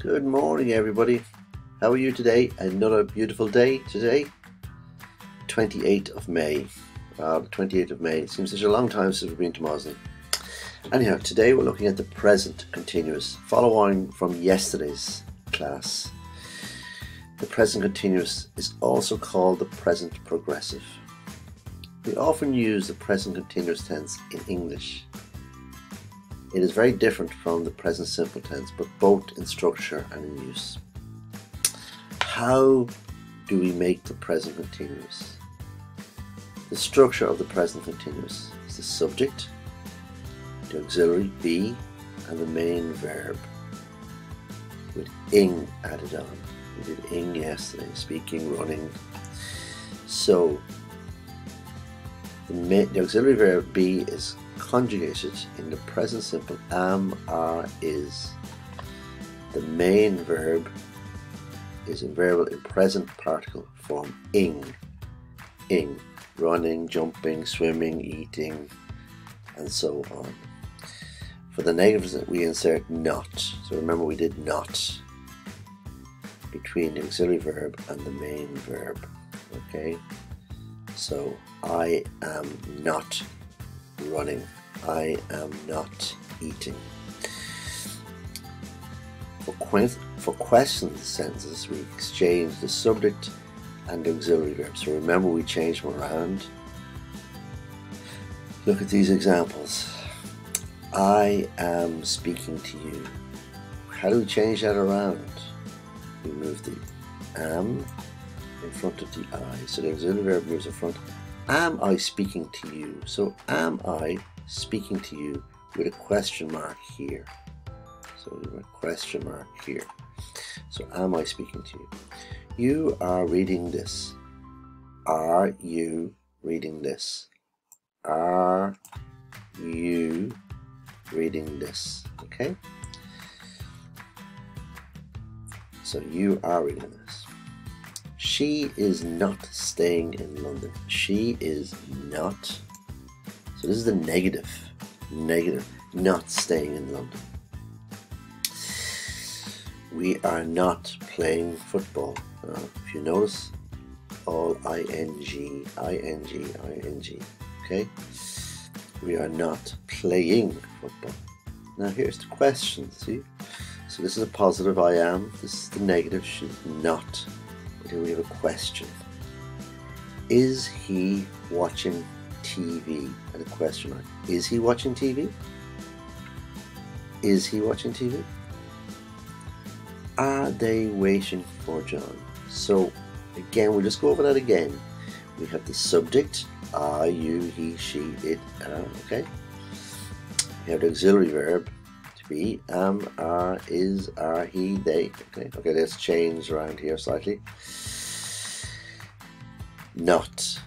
Good morning, everybody. How are you today? Another beautiful day today, 28th of May. Wow, the 28th of May. It seems such a long time since we've been to Mosley. Anyhow, today we're looking at the present continuous, following from yesterday's class. The present continuous is also called the present progressive. We often use the present continuous tense in English. It is very different from the present simple tense, but both in structure and in use. How do we make the present continuous? The structure of the present continuous is the subject, the auxiliary be, and the main verb with ing added on. We did ing yesterday, speaking, running. So the auxiliary verb be is conjugated in the present simple am, are, is. The main verb is invariable in present particle form ing. Ing, running, jumping, swimming, eating, and so on. For the negatives we insert not. So remember we did not between the auxiliary verb and the main verb. Okay, so I am not running. I am not eating. For question sentences, we exchange the subject and the auxiliary verb. So remember, we change them around. Look at these examples. I am speaking to you. How do we change that around? We move the am in front of the I. So the auxiliary verb moves in front. Am I speaking to you? So am I speaking to you with a question mark here. So we have a question mark here. So am I speaking to you? You are reading this. Are you reading this? Are you reading this? Okay? So you are reading this. She is not staying in London. She is not. So this is the negative. Negative. Not staying in London. We are not playing football. If you notice, all ing, ing. Okay? We are not playing football. Now here's the question. See? So this is a positive I am. This is the negative. She's not. But here we have a question. Is he watching TV? And a question mark. Is he watching TV? Is he watching TV? Are they waiting for John? So again, we'll just go over that again. We have the subject, are, you, he, she, it, are, okay? We have the auxiliary verb, to be, am, are, is, are, he, they, okay? Okay, let's change around here slightly. Not,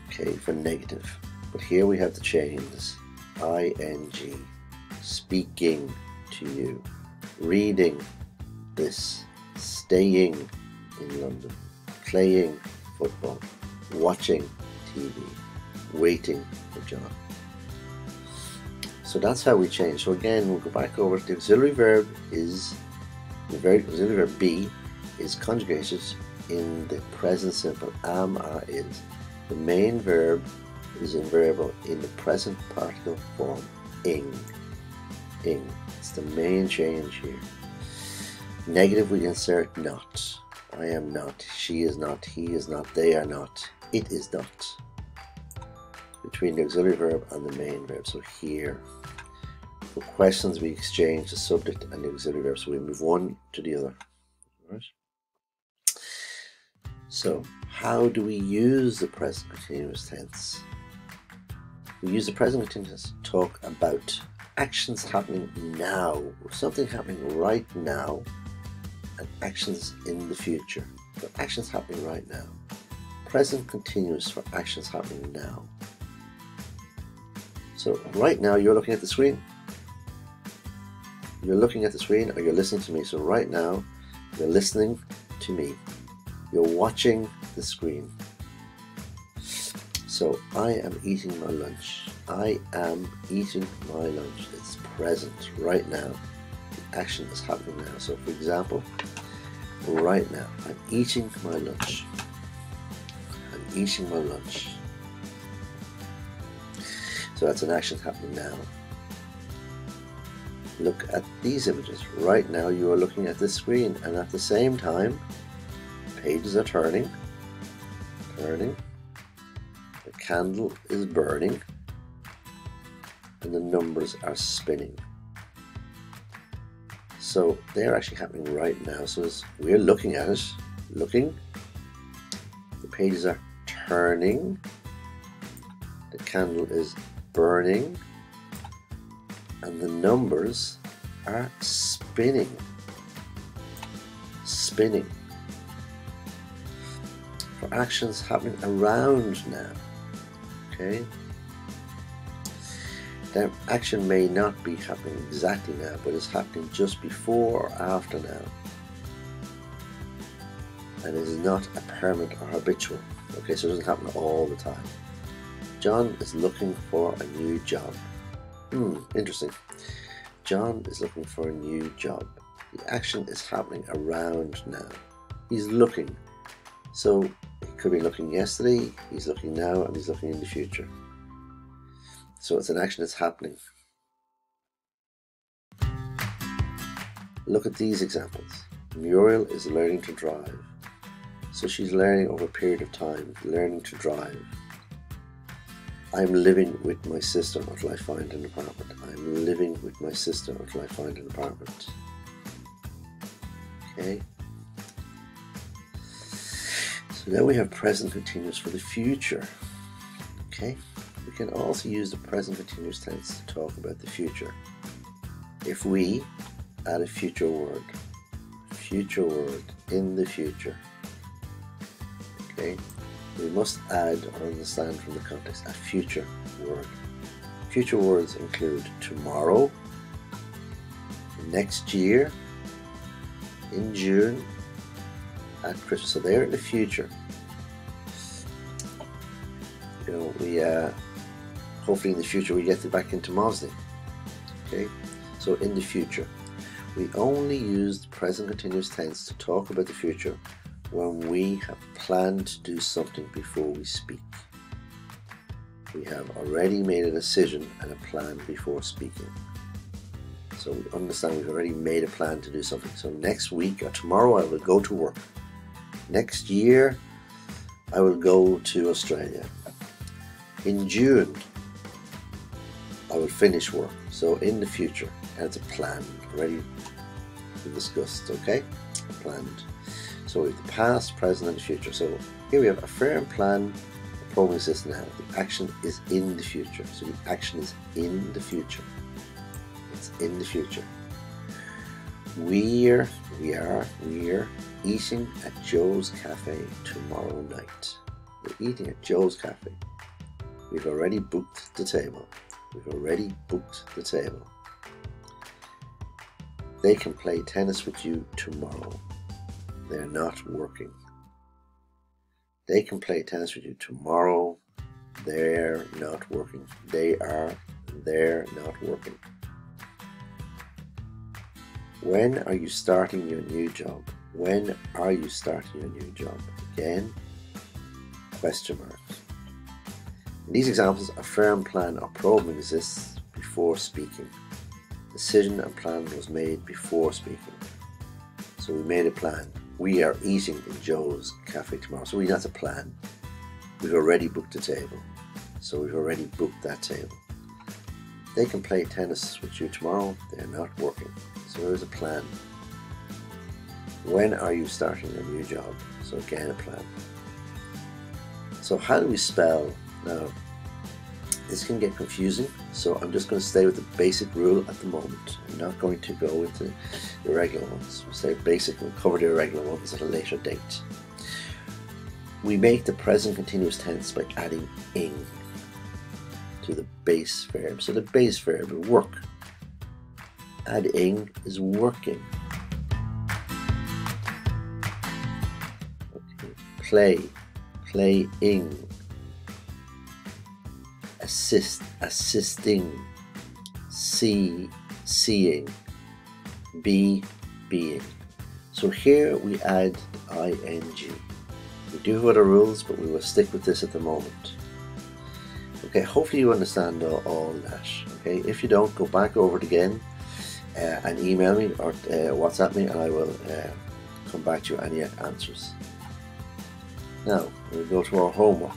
okay, for negative. But here we have the chains, ing, speaking to you, reading this, staying in London, playing football, watching TV, waiting for John. So that's how we change. So again, we'll go back over. The auxiliary verb is, the auxiliary verb be is conjugated in the present simple am, are, is. The main verb is invariable in the present particle form ing. Ing. It's the main change here. Negative we insert not. I am not, she is not, he is not, they are not, it is not. Between the auxiliary verb and the main verb. So here, for questions we exchange the subject and the auxiliary verb. So we move one to the other. All right. So how do we use the present continuous tense? We use the present continuous to talk about actions happening now, something happening right now, and actions in the future. So actions happening right now. Present continuous for actions happening now. So right now you're looking at the screen. You're looking at the screen or you're listening to me. So right now you're listening to me. You're watching the screen. So I am eating my lunch. I am eating my lunch. It's present right now. action is happening now. So for example, right now, I'm eating my lunch. I'm eating my lunch. So that's an action happening now. Look at these images. Right now you are looking at this screen, and at the same time, pages are turning. The candle is burning, and the numbers are spinning. So they're actually happening right now. So as we're looking at it, the pages are turning, the candle is burning, and the numbers are spinning. For actions happening around now. Okay. Now, action may not be happening exactly now, but it's happening just before or after now. And it is not a permanent or habitual. Okay, so it doesn't happen all the time. John is looking for a new job. Interesting. John is looking for a new job. The action is happening around now. He's looking. So he could be looking yesterday, he's looking now, and he's looking in the future. So it's an action that's happening. Look at these examples. Muriel is learning to drive. So she's learning over a period of time, learning to drive. I'm living with my sister until I find an apartment. I'm living with my sister until I find an apartment. Okay. So now we have present continuous for the future. Okay. We can also use the present continuous tense to talk about the future. If we add a future word in the future, okay, we must add or understand from the context a future word. Future words include tomorrow, next year, in June, at Christmas. So they're in the future. You know, we hopefully in the future we get back into Mosley. Okay, so in the future, we only use the present continuous tense to talk about the future when we have planned to do something before we speak. We have already made a decision and a plan before speaking. So we understand we've already made a plan to do something. So next week or tomorrow I will go to work. Next year I will go to Australia. In June I will finish work. So in the future, and it's a plan, already discussed, okay? Planned. So we have the past, present, and the future. So here we have a firm plan, a program exists now. The action is in the future. So the action is in the future. It's in the future. We're eating at Joe's Cafe tomorrow night. We're eating at Joe's Cafe. We've already booked the table. They can play tennis with you tomorrow. They're not working. They can play tennis with you tomorrow. They're not working. They're not working. When are you starting your new job? When are you starting your new job? Again, question mark. In these examples, a firm plan or program exists before speaking. Decision and plan was made before speaking. So we made a plan. We are eating in Joe's Cafe tomorrow. So that's a plan. We've already booked a table. So we've already booked that table. They can play tennis with you tomorrow. They're not working. So there's a plan. When are you starting a new job? So again, a plan. So how do we spell? Now, this can get confusing, so I'm just going to stay with the basic rule at the moment. I'm not going to go into the irregular ones. We'll stay basic and we'll cover the irregular ones at a later date. We make the present continuous tense by adding ing to the base verb. So the base verb is work. Adding is working. Okay. Playing. Assisting, seeing, be, being. So here we add ing. We do have other rules, but we will stick with this at the moment. Okay, hopefully you understand all that. Okay, if you don't, go back over it again and email me or WhatsApp me, and I will come back to you any answers. Now we'll go to our homework.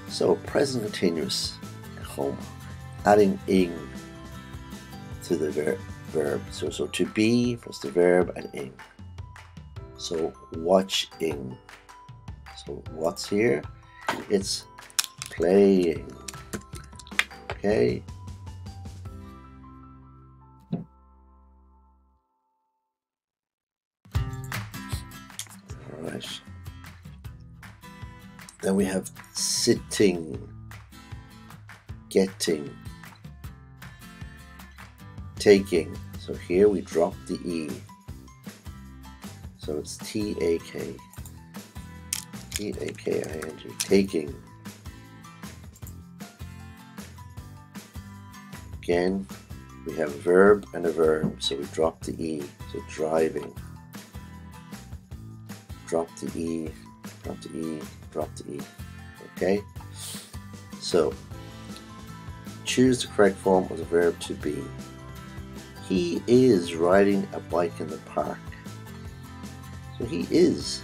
So present continuous homework, adding ing to the verb. So to be plus the verb and ing. So watching. So what's here? It's playing. Okay. Alright. Then we have sitting, getting, taking. So here we drop the E. So it's T-A-K. T-A-K-I-N-G. Taking. Again, we have a verb and a verb. So we drop the E. So driving. Drop the E. Drop the E. Drop the E. Okay? So, choose the correct form of the verb to be. He is riding a bike in the park. So he is.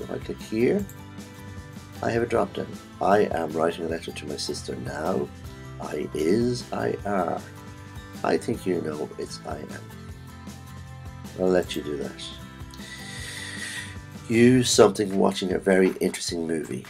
If I click here, I have a drop down. I am writing a letter to my sister now. I is, I are. I think you know it's I am. I'll let you do that. Use something watching a very interesting movie.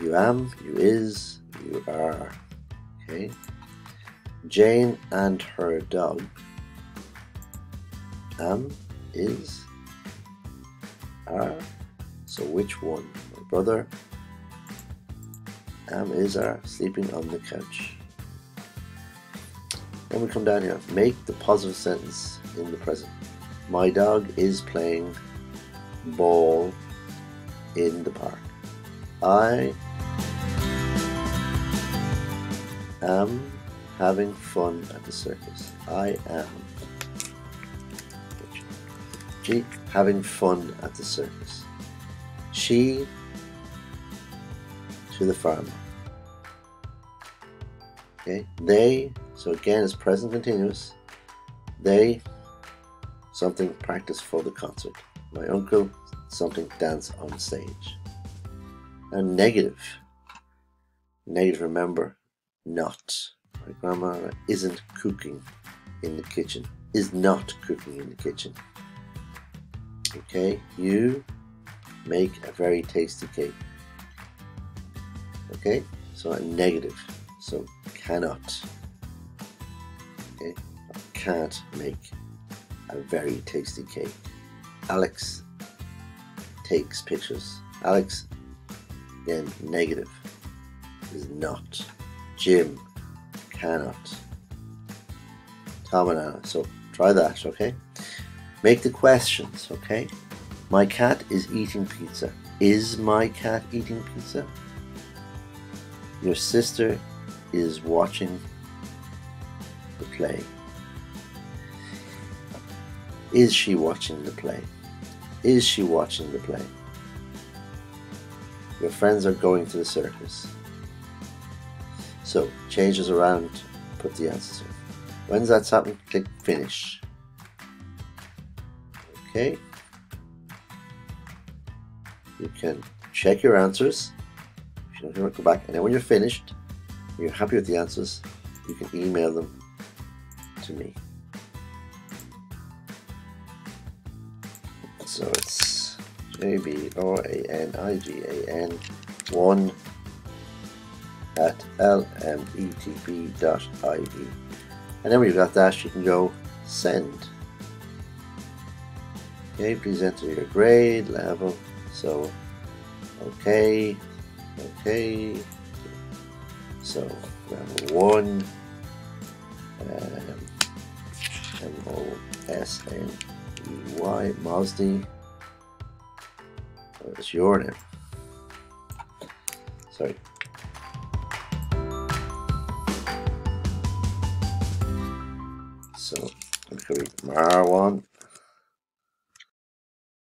You am, you is, you are. Okay. Jane and her dog. Am, is, are. So which one? My brother. Am, is, are sleeping on the couch. Then we come down here. Make the positive sentence in the present. My dog is playing ball in the park. I am having fun at the circus. I am having fun at the circus. She to the farmer. Okay, they, so again it's present continuous. They something practice for the concert. My uncle something dance on stage. And negative. Negative, remember, not. My grandma isn't cooking in the kitchen. Is not cooking in the kitchen. Okay, you make a very tasty cake. Okay, so a negative. So cannot. Okay, I can't make a very tasty cake. Alex takes pictures. Alex, again, negative, is not. Jim cannot. Tom and Anna. So try that, okay? Make the questions, okay? My cat is eating pizza. Is my cat eating pizza? Your sister is watching the play. Is she watching the play? Is she watching the play? Your friends are going to the circus. So, changes around, put the answers in. When's that happening? Click finish. Okay. You can check your answers. If you don't go back, and then when you're finished, when you're happy with the answers, you can email them to me. So it's jbranig1@lmetb.ie. And then when you've got that, you can go send. Okay, please enter your grade level. So, okay. So, level 1, MOSNEY, Mosney. It's your name. Sorry. So, I'm could be mar1,